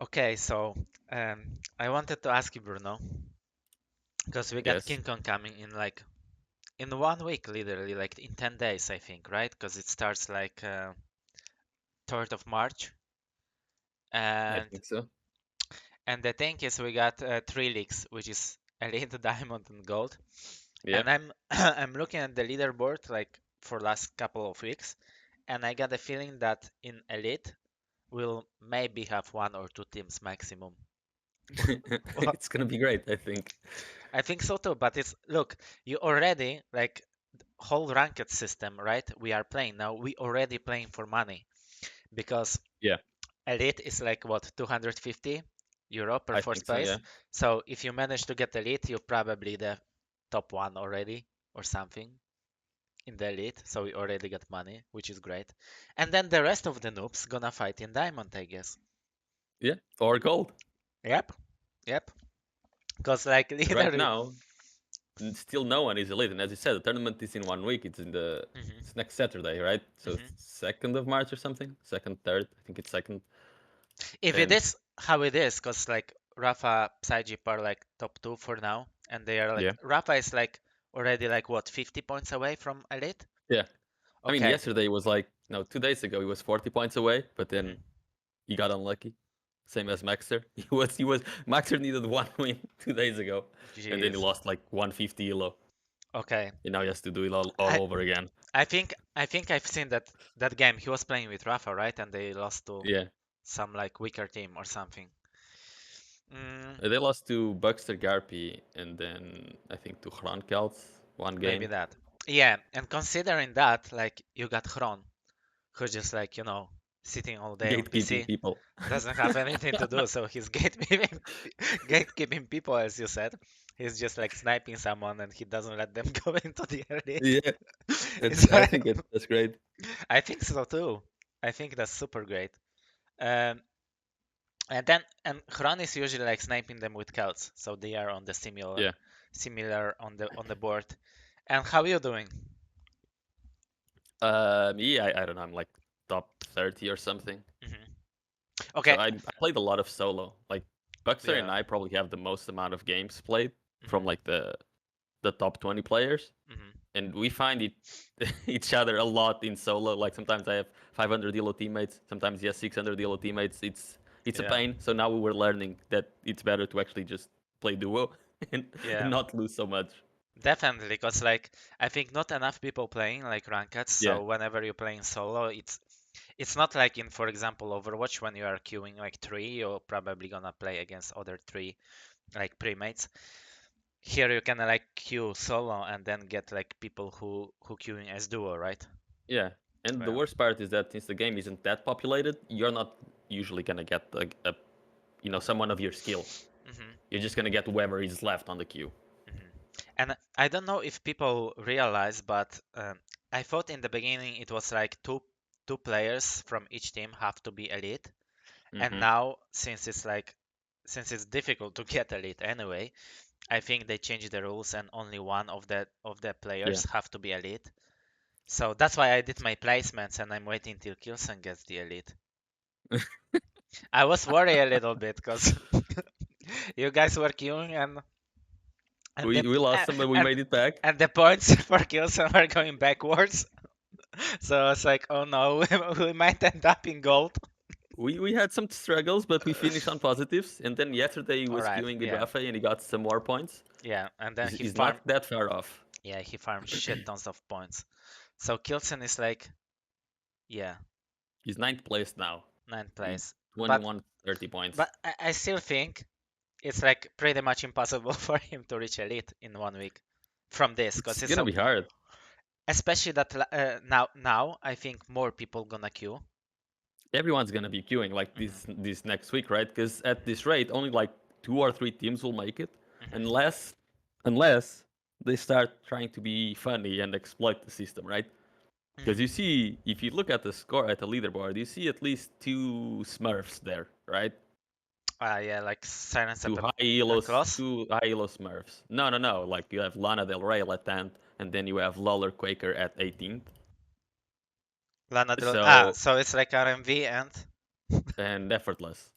Okay, so I wanted to ask you, Bruno, because we got Yes, KeenCon coming in like in 1 week, literally, like in 10 days, I think, right? Because it starts like 3rd of March. I And think so. and the thing is, we got 3 leagues, which is Elite, Diamond, and Gold. Yeah. And I'm I'm looking at the leaderboard like for last couple of weeks, and I got a feeling that in Elite we'll maybe have 1 or 2 teams maximum. It's gonna be great, I think. I think so too, but it's look, you already like whole ranked system, right? We are playing now. We already playing for money because Yeah, elite is like what 250 euro per I first think so. place. Yeah. So if you manage to get elite, you're probably the top one already or something in the elite. So we already got money, which is great. And then the rest of the noobs gonna fight in diamond, I guess. Yeah. Or gold. Yep, yep. Because like But right literally. now, still no one is elite. And as you said, the tournament is in 1 week. It's Mhm, next Saturday, right? So mhm. 2nd of March or something. Second, third. I think it's second. If it And is how it is, because like Rafa, Psygip are like top two for now, and they are yeah, like Rafa is like already like what 50 points away from elite. yeah. I mean, Okay. yesterday was like no, 2 days ago he was 40 points away, but then Hmm. he got unlucky. Same as Maxter. He was Maxter needed one win 2 days ago, and then he Jeez. lost like 150 elo, Okay. and now he has to do it all I over again. I think I've seen that game. He was playing with Rafa, right? And they lost to Yeah. some like weaker team or something. Mm, They lost to Buckster Garpy and then I think to Xron one maybe game. that. Yeah, and considering that, like you got Xron, who just like sitting all day on Gatekeeping PC. people. Doesn't have anything to do, so he's gatekeeping, gatekeeping people, as you said. He's just like sniping someone, and he doesn't let them go into the elite. Yeah, It's I like, think that's great. I think so too. I think that's super great. Um, and Hran is usually like sniping them with scouts, so they are on the Yeah. similar on the board. And how are you doing? Yeah, I don't know. I'm like top 30 or something. Hmm. So Okay, I played a lot of solo. Like Buckster yeah. and I probably have the most amount of games played from Hmm. like the top 20 players, Hmm. and we find it each other a lot in solo. Like sometimes I have 500 elo teammates, sometimes he has 600 elo teammates. It's a Yeah, pain. So now we were learning that it's better to actually just play duo and, yeah. and not lose so much. Definitely, because like I think not enough people playing like rankeds. Yeah, So whenever you're playing solo, it's not like in, for example, Overwatch when you are queuing like three, you're probably gonna play against other three like premates. Here you can like queue solo and then get like people who queuing as duo, right? yeah. And the Yeah. worst part is that since the game isn't that populated, you're not usually gonna get someone of your skill. Hmm. You're just gonna get whoever is left on the queue. Hmm. And I don't know if people realize, but I thought in the beginning it was like two players from each team have to be elite. And Hmm. now, since it's difficult to get elite anyway, I think they changed the rules and only one of the Yeah. players have to be elite. So that's why I did my placements and I'm waiting till Kilson gets the elite. I was worried a little bit because you guys were queuing and the We lost uh, some, but we and made it back. and the points for Kilson were going backwards. So I was like, oh no, we might end up in gold. We had some struggles, but we finished on positives. And then yesterday he All was right, queuing with yeah, Rafa and he got some more points. yeah, and then he He's farmed. not that far off. Yeah, he farmed shit tons of points. So Kilson is like, yeah, He's ninth place now. ninth He place. But 21, 30 points. but I still think it's like pretty much impossible for him to reach elite in 1 week from this, because It's it's gonna so be hard. especially that now I think more people gonna queue. Everyone's gonna be queuing like this Hmm. this next week, right? Because at this rate, only like 2 or 3 teams will make it, Hmm. unless they start trying to be funny and exploit the system, right? Because you Hmm. see, if you look at the score at the leaderboard, you see at least 2 smurfs there, right? Yeah, like silence two at high a elos, close. two high elo Smurfs. No. Like you have Lana Del Rey at 10th, and then you have Lawler Quaker at 18th. Lana Del So so it's like RMV and and effortless.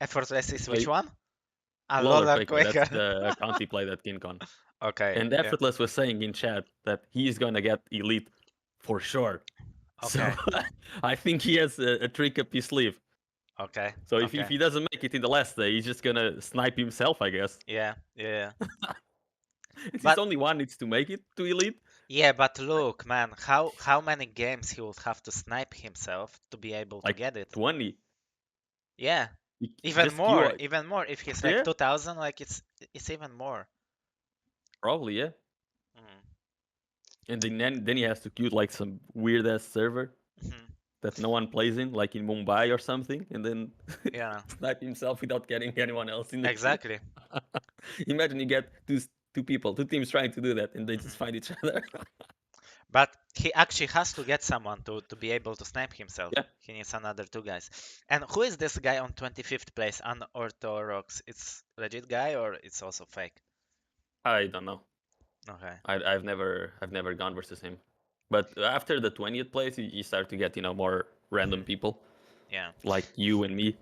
Effortless is which Like, one? A Loller Loller Quaker, that's Quaker. the account he played at KeenCon. Okay, And yeah. Effortless was saying in chat that he's gonna get elite for sure. So Okay, I think he has a trick up his sleeve. okay, So if okay. he doesn't make it in the last day, he's just gonna snipe himself, I guess. Yeah, yeah. It's his But only one needs to make it to elite. yeah, but look, man, how many games he would have to snipe himself to be able to Like get it? 20. Yeah, even Just queue. more, even more. If he's like Yeah, 2000, like it's even more. probably, yeah. Mm. And then he has to queue like some weird ass server Mhm. that no one plays in, like in Mumbai or something, and then Yeah, snipe himself without getting anyone else in the queue. exactly. Imagine you get two people, two teams trying to do that, and they just Mhm. find each other. But he actually has to get someone to be able to snipe himself. Yeah, He needs another two guys. And who is this guy on 25th place? UnorthoroX. It's legit guy or it's also fake? I don't know. Okay. I've never gone versus him. But after the 20th place, you start to get more random Mhm. people Yeah. like you and me.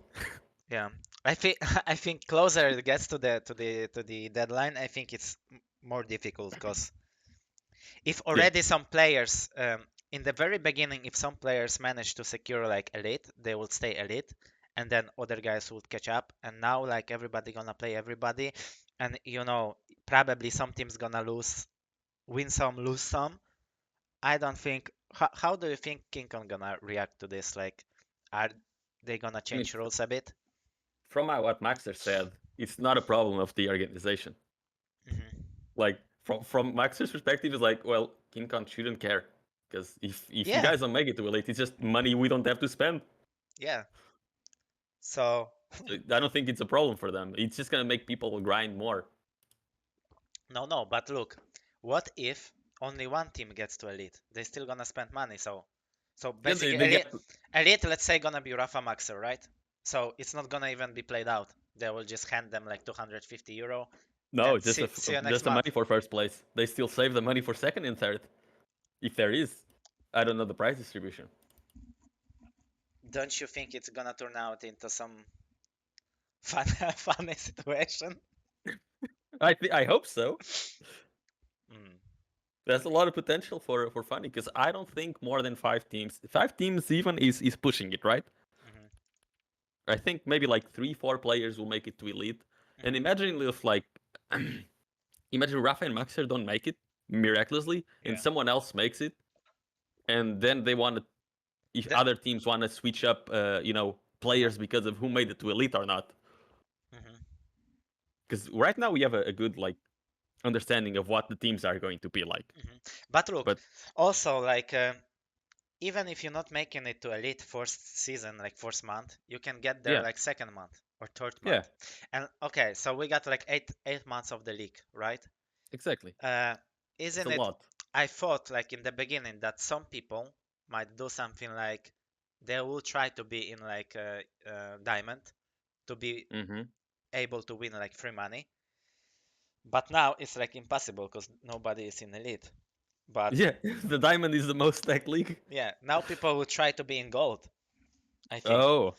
Yeah. I think I think closer it gets to the deadline, I think it's more difficult because if Yeah, already some players in the very beginning, if some players manage to secure like elite, they will stay elite, and then other guys would catch up. And now like everybody gonna play everybody, and probably some teams gonna win some, lose some. I don't think. How do you think KeenCon gonna react to this? Like, are they gonna I mean, change rules a bit? from what Maxter said, it's not a problem of the organization. Hmm. Like from Maxter's perspective, it's like, well, KingCon shouldn't care because if you Yeah, guys don't make it to elite, it's just money we don't have to spend. yeah. So So I don't think it's a problem for them. It's just gonna make people grind more. no, no. But look, what if only one team gets to elite? They still gonna spend money. So Yeah, basically, they get elite, let's say, gonna be Rapha Maxer, right? So it's not gonna even be played out. They will just hand them like 250 euro no, and just see you next just the month. money for first place. They still save the money for second and third, if there is. I don't know the price distribution. Don't you think it's gonna turn out into some funny situation? I hope so. Mm, There's a lot of potential for funny because I don't think more than 5 teams, 5 teams even is pushing it, right? mhm, I think maybe like 3, 4 players will make it to elite. And mhm. imagine if like imagine Rafa and Maxer don't make it miraculously and Yeah. someone else makes it, and then they want to, if The, other teams want to switch up uh-huh, players because of who made it to elite or not. mhm, Because right now we have a good like understanding of what the teams are going to be like. mhm. But look, But also like even if you're not making it to elite first season, like first month, you can get there yeah, like second month or third yeah, month. And okay, so we got like eight months of the league, right? exactly. Uh, It's a isn't it? lot. I thought like in the beginning that some people might do something like they will try to be in like diamond to be Hmm. able to win like free money. But now it's like impossible because nobody is in elite. But Yeah, the diamond is the most tech league. yeah, now people will try to be in gold, I think. Oh,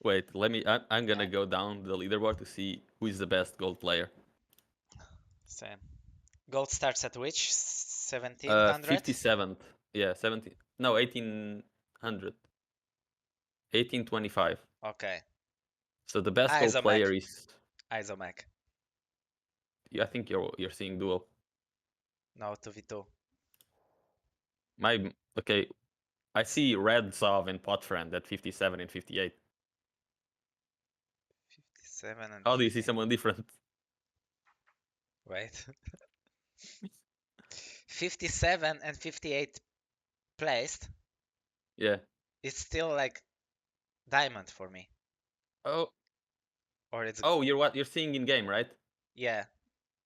wait. Let me. I'm gonna go down the leaderboard to see who is the best gold player. Same. Gold starts at which? 1700? 57th. Yeah, 17. No, 1800. 1825. Okay. So the best gold player Isomac. is. Isomac. I think you're seeing dual. No, 2v2. My okay. I see Red Zov and Potfriend at 57 and 58. 57 and How do you see 50. someone different? Wait. 57 and 58 placed. Yeah. It's still like diamond for me. Oh. Or it's. Oh, you're seeing in game, right? Yeah.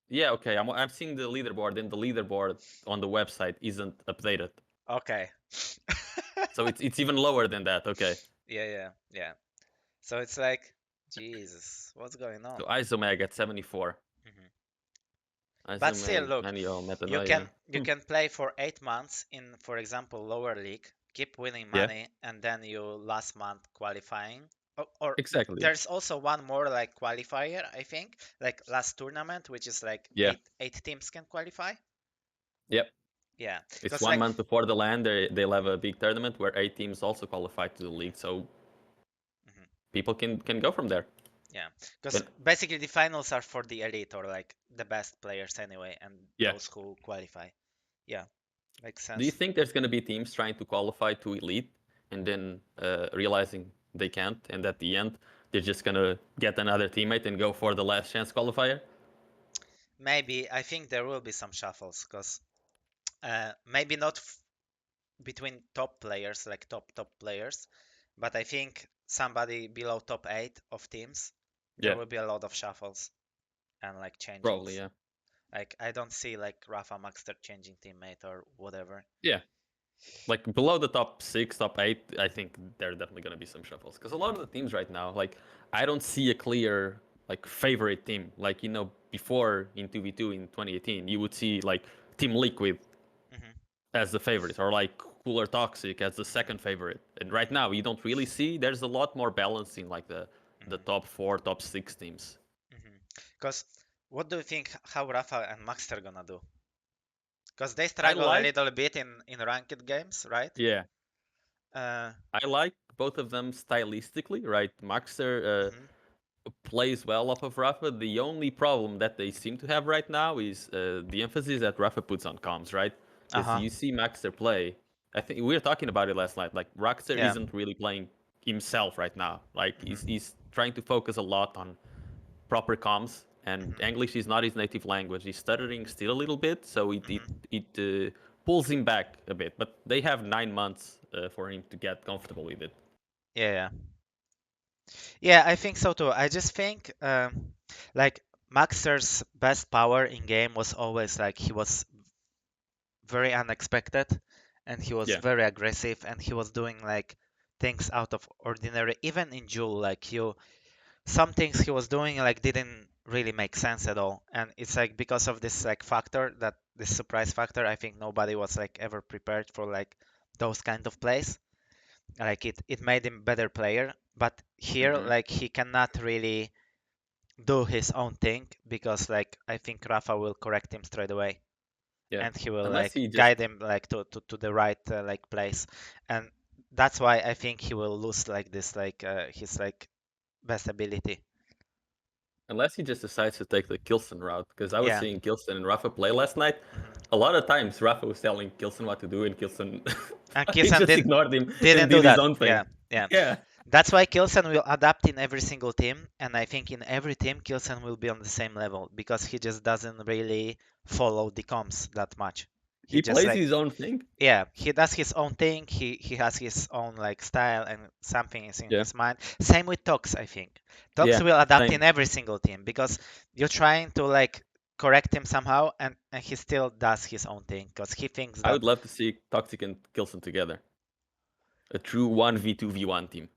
Yeah. Okay. I'm seeing the leaderboard, and the leaderboard on the website isn't updated, Okay. so it's even lower than that. Okay. Yeah, yeah, yeah. So it's like, Jesus, what's going on? So Isomag at 74. Mhm. But still, Isomag, look, Anio, you Metanoia. can you can play for 8 months in, for example, lower league, keep winning Yeah. money, and then you last month qualifying. or Exactly. there's also one more like qualifier, I think, like last tournament, which is like Yeah. eight teams can qualify. Yep. Yeah, It's because 1 month before the LAN. They'll have a big tournament where 8 teams also qualify to the league, so mhm, people can go from there. yeah, because But basically the finals are for the elite or like the best players anyway, and yeah, those who qualify. Yeah, makes do you sense. think there's going to be teams trying to qualify to elite and then realizing they can't, and at the end they're just going to get another teammate and go for the last chance qualifier? Maybe I think there will be some shuffles because maybe not between top players, like top players, but I think somebody below top eight of teams, there Yeah, will be a lot of shuffles and like probably. changings. Yeah, Like I don't see like Rafa Maxter changing teammate or whatever. yeah. Like below the top six, top eight, I think there are definitely going to be some shuffles because a lot of the teams right now, like I don't see a clear like favorite team. Like before in 2v2 in 2018, you would see like Team Liquid Hmm. as the favorite or like Cooler Toxic as the second favorite. And right now, you don't really see. There's a lot more balance in like the Hmm. top four, top six teams. Because what do you think how Rafa and Maxter gonna do? Because they I struggle a like, little bit in ranked games, right? yeah, Uh, I like both of them stylistically. Right, Maxter mhm. plays well off of Rafa. The only problem that they seem to have right now is the emphasis that Rafa puts on comms, right? Because Uh-huh. you see Maxter play. I think we were talking about it last night. Like Rockstar Yeah. isn't really playing himself right now. Like Hmm. he's trying to focus a lot on proper comms, and Hmm. English is not his native language. He's stuttering still a little bit, so Hmm. it pulls him back a bit. But they have 9 months for him to get comfortable with it. Yeah, yeah. Yeah, I think so too. I just think like Maxter's best power in game was always like he was very unexpected and he was Yeah, very aggressive and he was doing like things out of ordinary even in Jewel like you some things he was doing like didn't really make sense at all and it's like because of this like factor that this surprise factor I think nobody was like ever prepared for like those kind of plays like it made him better player but here hmm like he cannot really do his own thing because like I think Rafa will correct him straight away yeah. and he will Unless like he just guide him like to the right like place and that's why I think he will lose like this like his like best ability. Unless he just decides to take the Kilson route, because I was Yeah. seeing Kilson and Rafa play last night. Hmm. A lot of times Rafa was telling Kilson what to do, and Kilson And he Kilson just ignored him and didn't do did his that. own thing. Yeah, yeah. Yeah, That's why Kilson will adapt in every single team, and I think in every team Kilson will be on the same level because he just doesn't really follow the comms that much. He he just plays like his own thing. yeah, he does his own thing. He has his own like style and something is in Yeah, his mind. Same with Tox, I think. Tox yeah, will adapt same. in every single team because you're trying to like correct him somehow and he still does his own thing because he thinks I that would love to see Toxic and Kilson together, a true 1v2v1 team.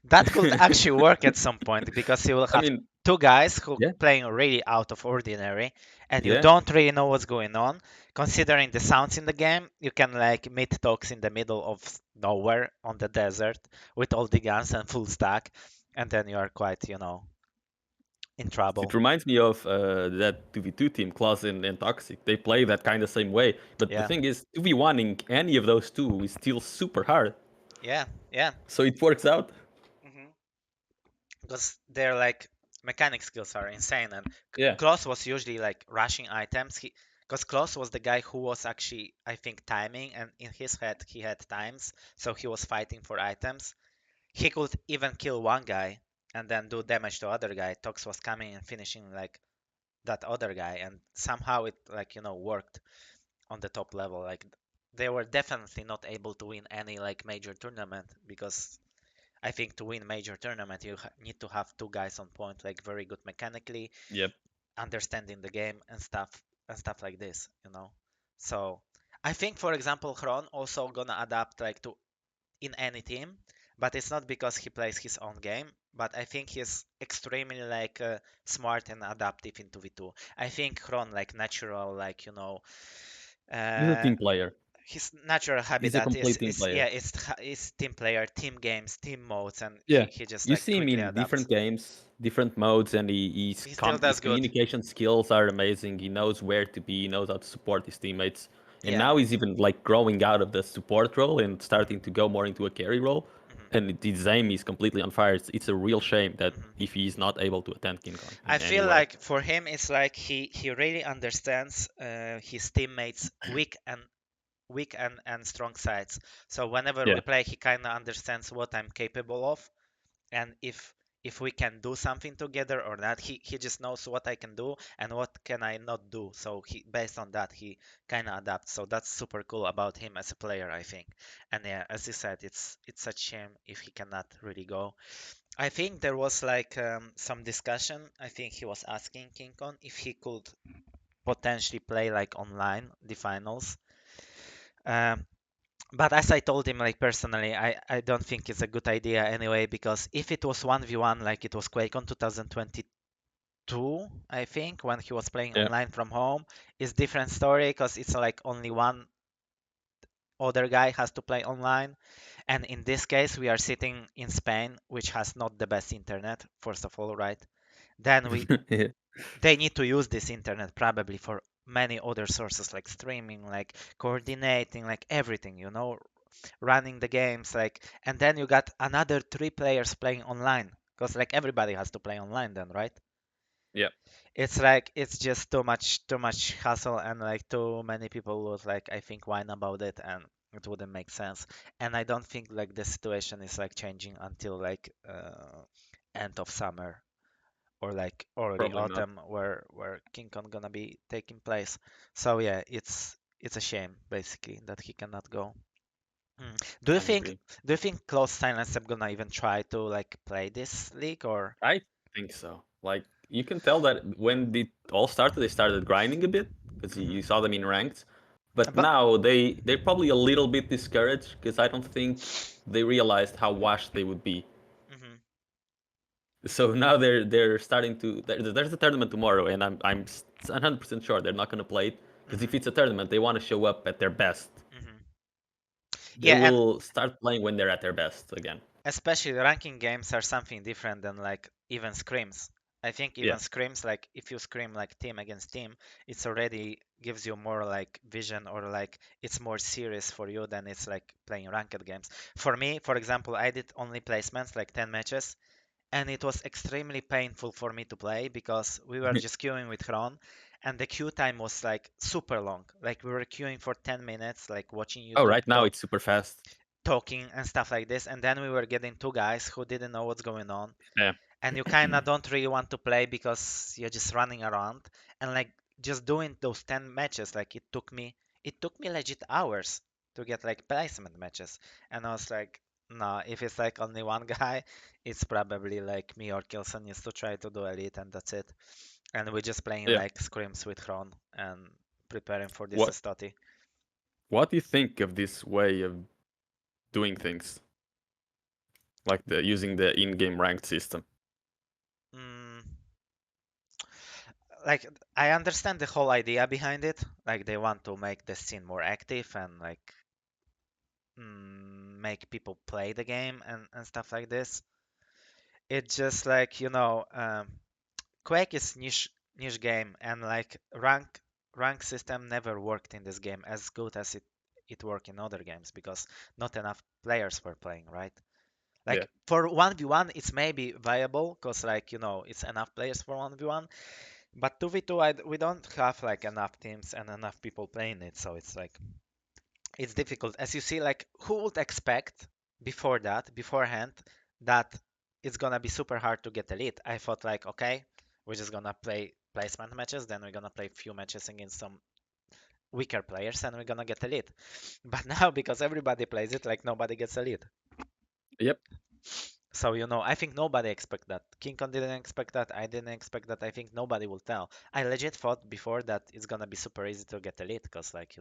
that could actually work at some point because you will I have mean, two guys who yeah, playing really out of ordinary and you yeah. don't really know what's going on. Considering the sounds in the game, you can like meet talks in the middle of nowhere on the desert with all the guns and full stack, and then you are quite, in It trouble. reminds me of that 2v2 team, Klaus and Toxic. They play that kind of same way. But the Yeah, thing is, 2v1ing any of those two is still super hard. yeah, yeah. So it works out. Hmm. Because their like mechanic skills are insane and Yeah. Klaus was usually like rushing items he because Klaus was the guy who was actually I think timing and in his head he had times so he was fighting for items he could even kill one guy and then do damage to other guy Tox was coming and finishing like that other guy and somehow it like worked on the top level like they were definitely not able to win any like major tournament because I think to win major tournament you need to have two guys on point, like very good mechanically, Yep. understanding the game and stuff like this. So I think, for example, Hron also gonna adapt like to in any team, but it's not because he plays his own game. But I think he's extremely like smart and adaptive into V2. I think Hron like natural like He's a uh, team player. his natural He's a habitat complete team is player. yeah, it's team player, team games, team modes, and Yeah. he just You like see him quickly in adapts. different games, different modes, and He still his does good. communication skills are amazing. He knows where to be, he knows how to support his teammates. And Yeah. now he's even like growing out of the support role and starting to Hmm. go more into a carry role. Hmm. And his aim is completely on fire. It's a real shame that Hmm. if he's not able to attend KeenCon I in any feel way. like for him it's like he really understands his teammates' weak and strong sides. So whenever we Yeah. play, he kind of understands what I'm capable of, and if we can do something together or not. He just knows what I can do and what can I not do. So he based on that he kind of adapts. So that's super cool about him as a player, I think. And yeah, as you said, it's a shame if he cannot really go. I think there was like some discussion. I think he was asking King Kong if he could potentially play like online the finals. Um, but as I told him, like personally, I don't think it's a good idea anyway, because if it was 1v1 like it was Quake on 2022, I think, when he was playing Yeah. online from home, it's different story because it's like only one other guy has to play online. And in this case, we are sitting in Spain, which has not the best internet, first of all, right? Then Yeah. they need to use this internet probably for many other sources like streaming, like coordinating, like everything, running the games, like, and then you got another three players playing online because like everybody has to play online then, right? Yeah. It's like it's just too much hassle, and like too many people would like I think whine about it, and it wouldn't make sense. And I don't think like the situation is like changing until like end of summer or like early Probably not. autumn where King Kong gonna be taking place. So yeah, it's a shame basically that he cannot go. Hmm. Do you I think agree. do you think Close Silence are gonna even try to like play this league or? I think so. Like you can tell that when it all started, they started grinding a bit because you Mhm. saw them in ranked. But But now they're probably a little bit discouraged because I don't think they realized how washed they would be. mhm, So now they're starting to. There's a tournament tomorrow, and I'm 100% sure they're not going to play it because if mhm, it's a tournament, they want to show up at their best. mhm. They Yeah, and will start playing when they're at their best again. especially ranking games are something different than like even scrims. I think Yeah. even scrims, like if you scrim like team against team, it's already gives you more like vision, or like it's more serious for you than it's like playing ranked games. For me, for example, I did only placements like 10 matches, and it was extremely painful for me to play because we were just queuing with Xron, and the queue time was like super long. Like we were queuing for 10 minutes, like watching Oh, YouTube right now it's super fast. talking and stuff like this, and then we were getting two guys who didn't know what's going on, Yeah. and you kind of don't really want to play because you're just running around, and like just doing those 10 matches, like it took me legit hours to get like placement matches, and I was like, no, if it's like only one guy, it's probably like me or Kilson needs to try to do elite, and that's it. And we're just playing Yeah. like scrims with Hron and preparing for this What Estoty. What do you think of this way of doing things, like the using the in-game ranked system? mm, like I understand the whole idea behind it. Like they want to make the scene more active and like make people play the game and stuff like this. It's just like Quake is niche game, and like rank system never worked in this game as good as it worked in other games because not enough players were playing, right? Yeah. Like for 1v1 it's maybe viable because like it's enough players for 1v1, but 2v2 we don't have like enough teams and enough people playing it, so it's like it's difficult. As you see, like who would expect beforehand, that it's gonna be super hard to get elite? I thought like, okay, we're just gonna play placement matches, then we're gonna play few matches against some weaker players, and we're gonna get elite. But now because everybody plays it, like nobody gets elite. Yep. So I think nobody expect that. KeenCon didn't expect that. I didn't expect that. I think nobody will tell. I legit thought before that it's gonna be super easy to get elite, because like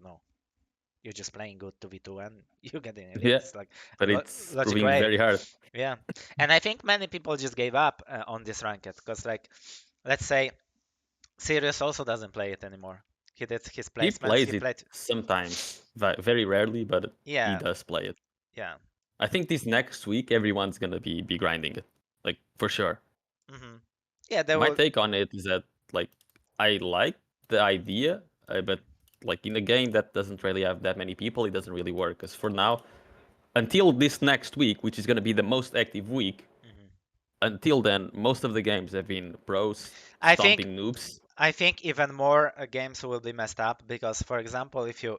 you're just playing good 2v2 and you get in elite. Yeah. It's like But it's logic proving way. very hard. Yeah. And I think many people just gave up on this ranked because like let's say Sirius also doesn't play it anymore. He did his He placements. plays He it played. sometimes, very rarely, but he Yeah, does play it. yeah. I think this next week everyone's gonna be grinding it, like for sure. Hmm. Yeah, they My will. take on it is that like I like the idea, but like in a game that doesn't really have that many people, it doesn't really work. Because for now, until this next week, which is gonna be the most active week, Mhm. until then, most of the games have been pros I think stomping noobs. I think even more games will be messed up because, for example, if you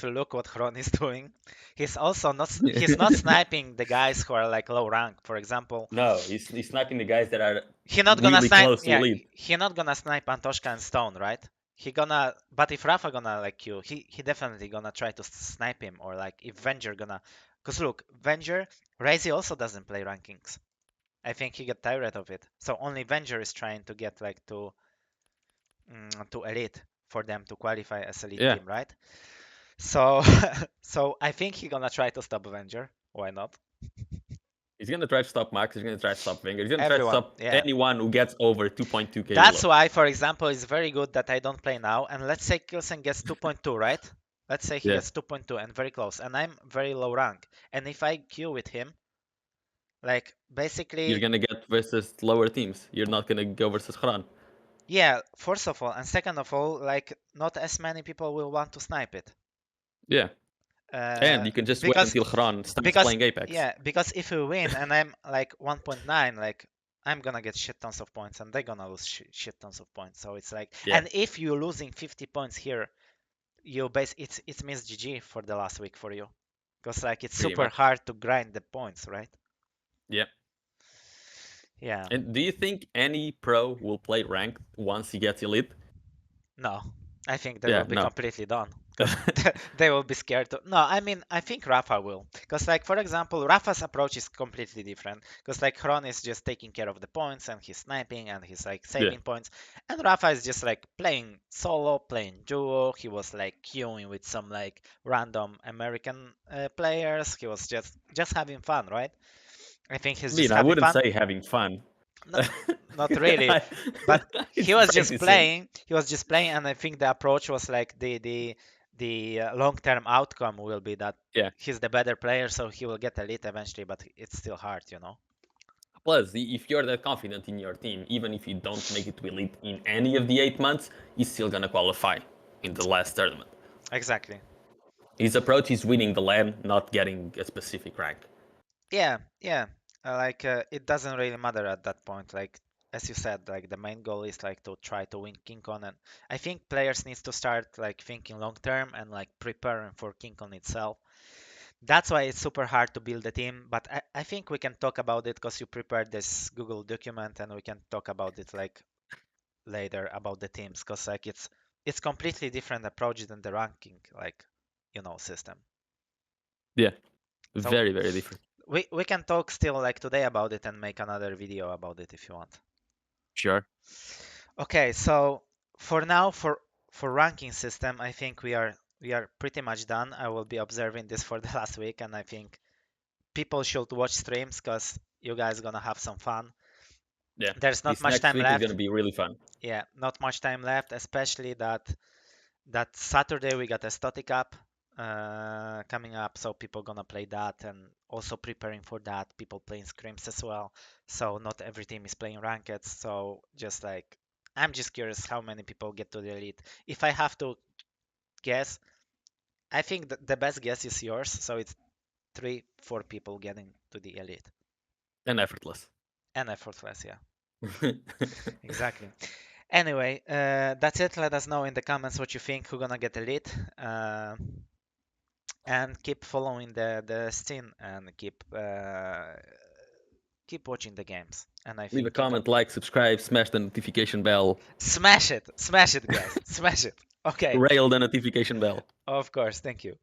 look what Xron is doing, he's not sniping the guys who are like low rank. For example, No, he's sniping the guys that are he not gonna really snipe. close to Yeah, elite. he not gonna snipe Antoshka and Stone, right? He gonna. But if Rafa gonna like you, he definitely gonna try to snipe him, or like if Venger gonna. Cause look, Venger, Razy also doesn't play rankings. I think he get tired of it. So only Venger is trying to get like to elite for them to qualify as elite Yeah, team, right? So so I think he gonna try to stop Avenger. Why not? he's gonna try to stop Max. He's gonna try to stop Wenger. He's gonna try to Everyone, stop yeah. anyone who gets over 2.2k That's elo. why, for example, it's very good that I don't play now. And let's say Kilsen gets 2.2, right? Let's say he Yeah, gets 2.2 and very close, and I'm very low rank. And if I queue with him, like you're basically, gonna get versus lower teams. You're not gonna go versus Xron. yeah, first of all, and second of all, like not as many people will want to snipe it. Yeah, and Uh, you can just wait because until Xron starts because playing Apex. yeah, because if we win and I'm like 1.9, like I'm gonna get shit tons of points and they're gonna lose shit tons of points. So it's like, Yeah, and if you're losing 50 points here, you base it's miss GG for the last week for you, because like it's pretty super much. hard to grind the points, right? Yeah. Yeah. And do you think any pro will play ranked once he gets elite? No, I think they Yeah, will be no. completely done because they will be scared to. No, I mean, I think Rafa will. Because, like, for example, Rafa's approach is completely different. Because, like, Hron is just taking care of the points and he's sniping and he's, like, Yeah, saving points. And Rafa is just, like, playing solo, playing duo. He was, like, queuing with some, like, random American players. He was just having fun, right? I think I he's just mean, I having wouldn't fun. say having fun. No, not really, I- but he it's was just practicing. playing. He was just playing, and I think the approach was like the long-term outcome will be that Yeah. he's the better player, so he will get elite eventually. But it's still hard, you know. Plus, if you're that confident in your team, even if you don't make it to elite in any of the 8 months, he's still gonna qualify in the last tournament. Exactly. His approach is winning the LAN, not getting a specific rank. Yeah, yeah. It doesn't really matter at that point. Like as you said, like the main goal is like to try to win KeenCon, and I think players needs to start like thinking long term and like preparing for KeenCon itself. That's why it's super hard to build a team, but I think we can talk about it because you prepared this Google document and we can talk about it like later about the teams because like it's completely different approach than the ranking like system. Yeah, So very, very different. we can talk still like today about it and make another video about it if you want. Sure. Okay, so for now for ranking system, I think we are pretty much done. I will be observing this for the last week and I think people should watch streams because you guys gonna have some fun. Yeah. There's not This much next time week is gonna left. be really fun. Yeah, not much time left, especially that Saturday we got a Estoty Cup coming up, so people gonna play that and also preparing for that. People playing scrims as well, so not every team is playing rankeds. So just like I'm just curious how many people get to the elite. If I have to guess, I think the best guess is yours. So it's 3, 4 people getting to the elite And effortless. and effortless. Yeah. Exactly. Anyway, that's it. Let us know in the comments what you think. Who's gonna get elite, and keep following the scene and keep watching the games. And I Leave a think KeenCon. comment, like, subscribe, smash the notification bell, Smash it, guys, smash it. Okay, rail the notification bell. of course. Thank you.